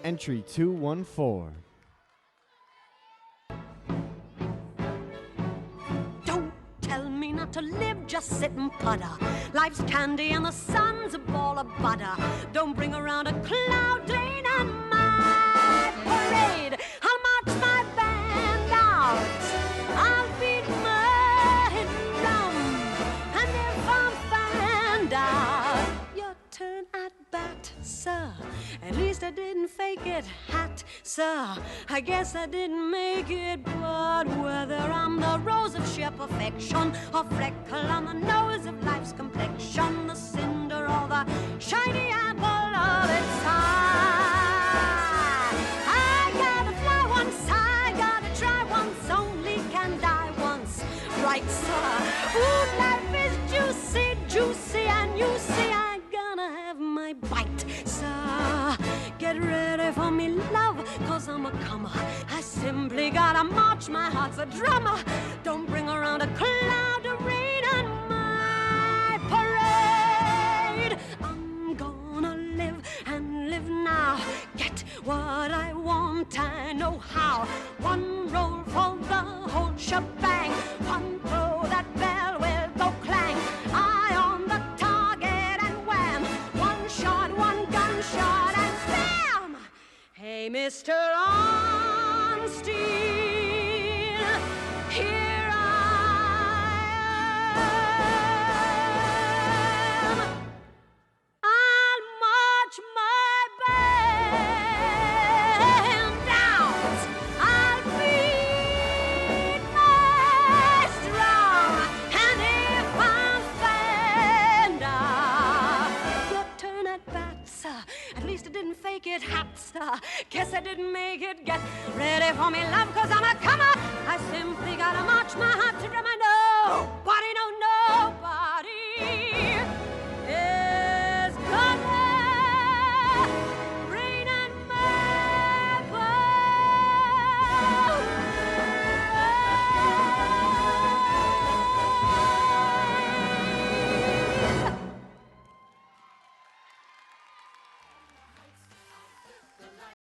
Entry 214. Don't tell me not to live, just sit and putter. Life's candy and the sun's a ball of butter. Don't bring around a cloud, ain't on my parade. I'll march my band out. I'll beat mud and rum. And if I'm found out, your turn at bat, sir. At least I didn't fake it, hat, sir. I guess I didn't make it, but whether I'm the rose of sheer perfection or freckle on the nose of life's complexion, the cinder or the shiny apple of its eye, I gotta fly once, I gotta try once, only can die once, right, sir? Ooh, life is juicy, juicy, and you see I'm gonna have my bite, sir. Get ready for me, love, cause I'm a comer. I simply gotta march, my heart's a drummer. Don't bring around a cloud of rain on my parade. I'm gonna live and live now. Get what I want, I know how. One roll for the whole shebang. One throw, that bell will go clang. Eye on the target and wham. One shot, one gunshot and bam! Hey, Mr. On-Steel, here I am. I'll march my band out. I'll beat my drum. And if I'm found out, your turn at bat, sir. At least I didn't fake it, hat, sir. Guess I didn't make it. Get ready for me, love, cause I'm a comer.